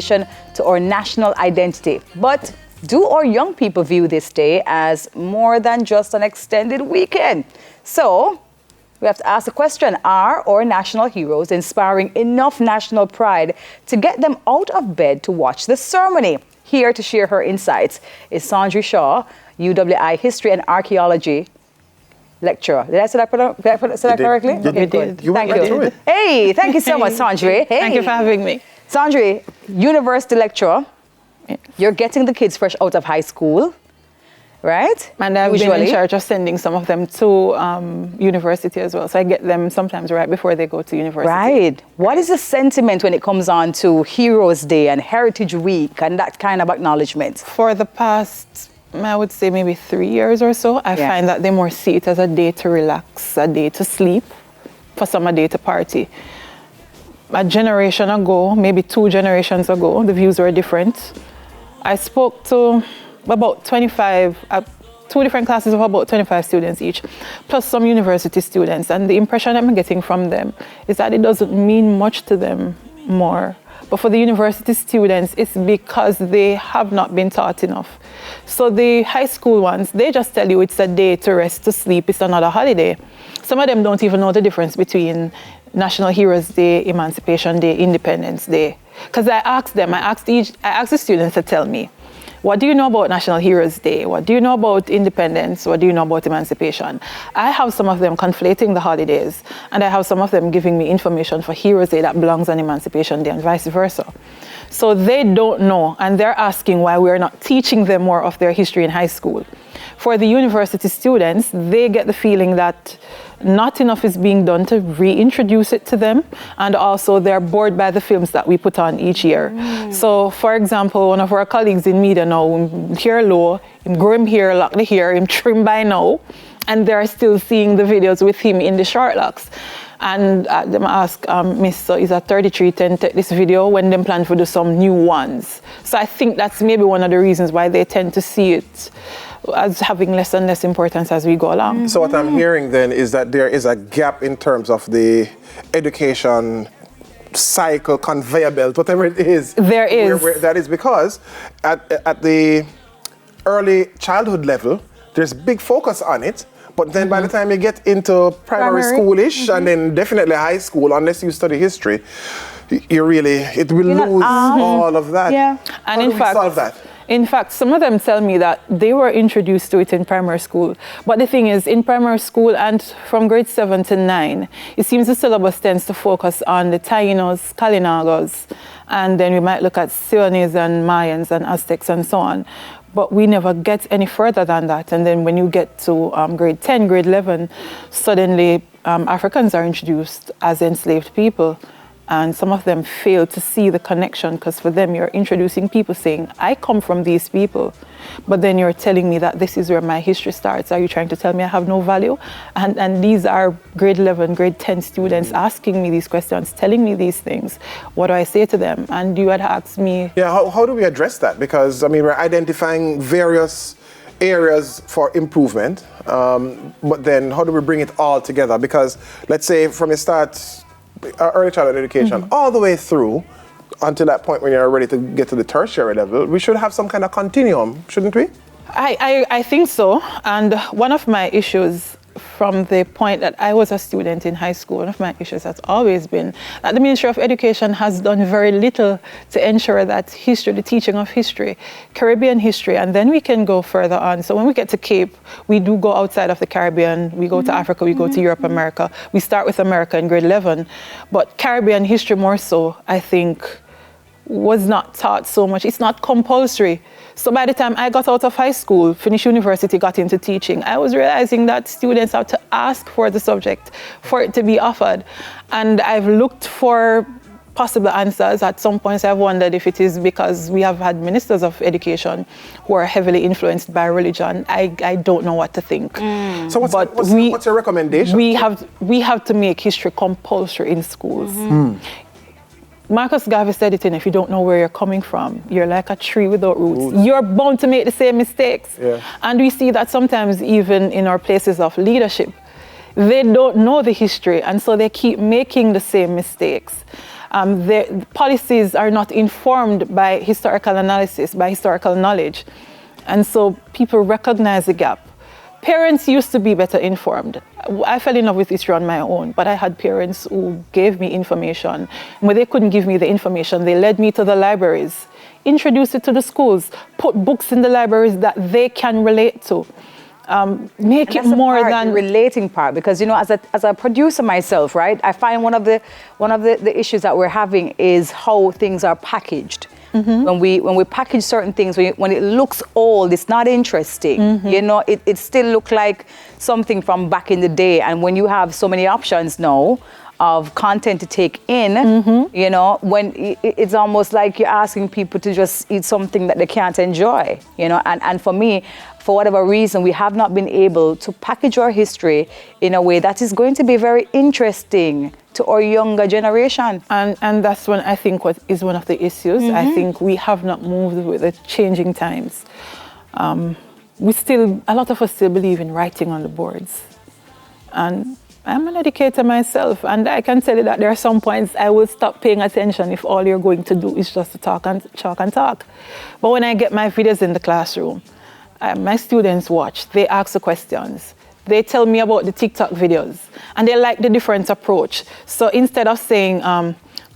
to our national identity. But do our young people view this day as more than just an extended weekend? So we have to ask the question, are our national heroes inspiring enough national pride to get them out of bed to watch the ceremony? Here to share her insights is Sandri Shaw, UWI History and Archaeology lecturer. Did I say that correctly? Okay, good. Thank you. Hey, thank you so much, Sandri. Hey. Thank you for having me. Sandri, university lecturer. Yes. You're getting the kids fresh out of high school, right? And I've been in charge of sending some of them to university as well. So I get them sometimes right before they go to university. Right. What is the sentiment when it comes on to Heroes Day and Heritage Week and that kind of acknowledgement? For the past, I would say maybe 3 years or so, I find that they more see it as a day to relax, a day to sleep, for some a day to party. A generation ago, maybe 2 generations ago, the views were different. I spoke to about 25, 2 different classes of about 25 students each, plus some university students. And the impression I'm getting from them is that it doesn't mean much to them more. But for the university students, it's because they have not been taught enough. So the high school ones, they just tell you it's a day to rest, to sleep, it's another holiday. Some of them don't even know the difference between National Heroes Day, Emancipation Day, Independence Day. Because I asked the students to tell me, what do you know about National Heroes Day? What do you know about independence? What do you know about emancipation? I have some of them conflating the holidays, and I have some of them giving me information for Heroes Day that belongs on Emancipation Day and vice versa. So they don't know, and they're asking why we're not teaching them more of their history in high school. For the university students, they get the feeling that not enough is being done to reintroduce it to them, and also they're bored by the films that we put on each year. So, for example, one of our colleagues in media now, hair low, him grow him hair, lock the hair, him trim by now, and they're still seeing the videos with him in the short locks. And them ask, Miss, so is a 3310 take this video when them plan to do some new ones? So I think that's maybe one of the reasons why they tend to see it as having less and less importance as we go along. So what I'm hearing then is that there is a gap in terms of the education cycle, conveyor belt, whatever it is. There is. That is because at the early childhood level, there's big focus on it. But then by the time you get into primary schoolish and then definitely high school, unless you study history, it will lose all of that. Yeah. And in fact, solve that? In fact, some of them tell me that they were introduced to it in primary school. But the thing is, in primary school and from grade 7 to 9, it seems the syllabus tends to focus on the Tainos, Kalinagos, and then we might look at Sionis and Mayans and Aztecs and so on. But we never get any further than that. And then when you get to grade 10, grade 11, suddenly Africans are introduced as enslaved people. And some of them fail to see the connection, because for them, you're introducing people saying, I come from these people, but then you're telling me that this is where my history starts. Are you trying to tell me I have no value? And these are grade 11, grade 10 students asking me these questions, telling me these things. What do I say to them? And you had asked me... Yeah, how do we address that? Because, I mean, we're identifying various areas for improvement, but then how do we bring it all together? Because let's say from the start, early childhood education, all the way through until that point when you're ready to get to the tertiary level, we should have some kind of continuum, shouldn't we? I think so. And one of my issues from the point that I was a student in high school, one of my issues has always been that the Ministry of Education has done very little to ensure that history, the teaching of history, Caribbean history, and then we can go further on. So when we get to Cape, we do go outside of the Caribbean, we go to Africa, we go to Europe, America. We start with America in grade 11, but Caribbean history more so, I think, was not taught so much. It's not compulsory. So by the time I got out of high school, finished university, got into teaching, I was realizing that students have to ask for the subject for it to be offered. And I've looked for possible answers. At some points, I've wondered if it is because we have had ministers of education who are heavily influenced by religion. I don't know what to think. So what's your recommendation? We have to make history compulsory in schools. Marcus Garvey said it, if you don't know where you're coming from, you're like a tree without roots. You're bound to make the same mistakes. Yeah. And we see that sometimes even in our places of leadership, they don't know the history, and so they keep making the same mistakes. The policies are not informed by historical analysis, by historical knowledge. And so people recognize the gap. Parents used to be better informed. I fell in love with history on my own, but I had parents who gave me information. When they couldn't give me the information, they led me to the libraries, introduced it to the schools, put books in the libraries that they can relate to. Make it more than the relating part, because as a producer myself, right, I find one of the issues that we're having is how things are packaged. When we package certain things, when it looks old, it's not interesting. It still looks like something from back in the day. And when you have so many options now of content to take in, when it's almost like you're asking people to just eat something that they can't enjoy. And for me, for whatever reason, we have not been able to package our history in a way that is going to be very interesting to our younger generation. And that's when I think what is one of the issues. I think we have not moved with the changing times. A lot of us still believe in writing on the boards. And I'm an educator myself, and I can tell you that there are some points I will stop paying attention if all you're going to do is just to talk and talk. But when I get my videos in the classroom, my students watch, they ask the questions. They tell me about the TikTok videos, and they like the different approach. So instead of saying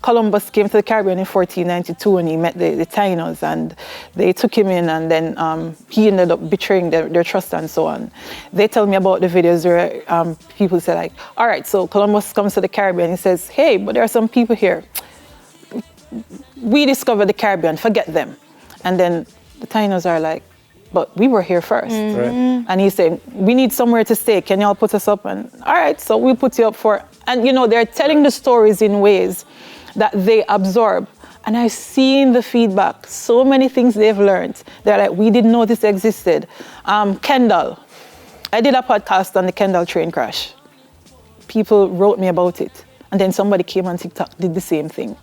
Columbus came to the Caribbean in 1492 and he met the Tainos and they took him in, and then he ended up betraying their trust and so on. They tell me about the videos where people say like, all right, so Columbus comes to the Caribbean, he says, hey, but there are some people here. We discovered the Caribbean, forget them. And then the Tainos are like, but we were here first. Right. And he's saying, we need somewhere to stay. Can y'all put us up? And all right, so we'll put you up for, and they're telling the stories in ways that they absorb. And I've seen the feedback, so many things they've learned. They're like, we didn't know this existed. Kendall, I did a podcast on the Kendall train crash. People wrote me about it. And then somebody came on TikTok, did the same thing.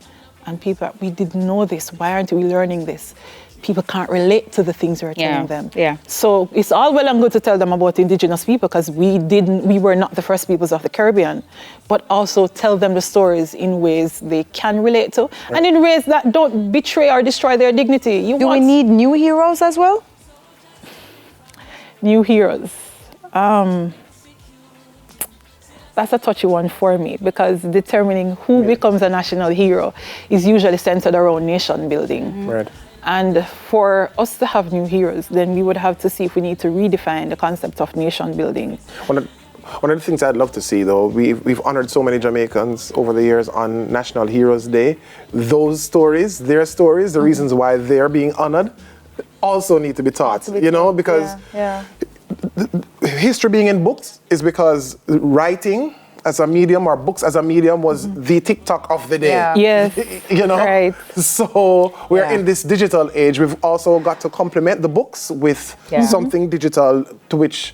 And people are, we didn't know this. Why aren't we learning this? People can't relate to the things we're telling them. Yeah. So it's all well and good to tell them about indigenous people, because we were not the first peoples of the Caribbean, but also tell them the stories in ways they can relate to, and in ways that don't betray or destroy their dignity. Do we need new heroes as well? New heroes. That's a touchy one for me, because determining who becomes a national hero is usually centered around nation building. Right. And for us to have new heroes, then we would have to see if we need to redefine the concept of nation building. One of the things I'd love to see, though, we've honored so many Jamaicans over the years on National Heroes Day. Those stories, their stories, the reasons why they're being honored, also need to be taught. Because history being in books is because writing as a medium, or books as a medium, was the TikTok of the day. Yes. Right. So we're in this digital age. We've also got to complement the books with something digital to which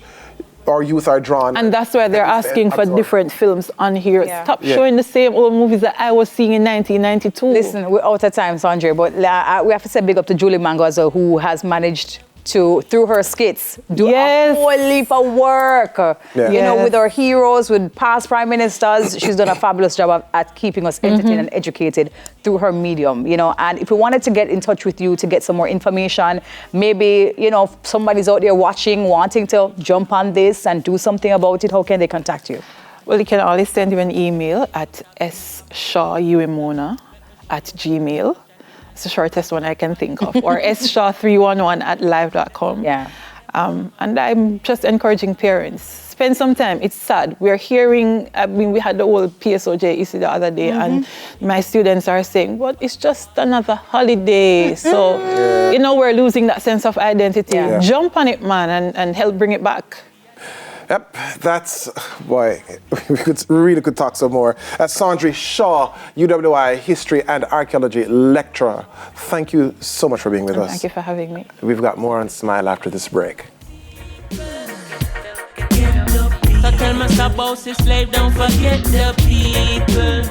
our youth are drawn. And that's why they're asking for different films on here. Yeah. Stop showing the same old movies that I was seeing in 1992. Listen, we're out of time, Sandra, but we have to say big up to Julie Mango as well, who has managed to, through her skits, do a whole leap of work. With our heroes, with past prime ministers. She's done a fabulous job at keeping us entertained and educated through her medium. And if we wanted to get in touch with you to get some more information, maybe, somebody's out there watching, wanting to jump on this and do something about it, how can they contact you? Well, you can always send you an email at sshawuemona@gmail.com. It's the shortest one I can think of. Or sshaw311@live.com. Yeah. And I'm just encouraging parents. Spend some time. It's sad. We're hearing, we had the whole PSOJ issue the other day, and my students are saying, well, it's just another holiday. So, we're losing that sense of identity. Yeah. Jump on it, man, and help bring it back. Yep, that's, boy, we really could talk some more. That's Sandra Shaw, UWI History and Archaeology Lecturer. Thank you so much for being with us. Thank you for having me. We've got more on Smile after this break. So tell my boss is slave, don't forget the people.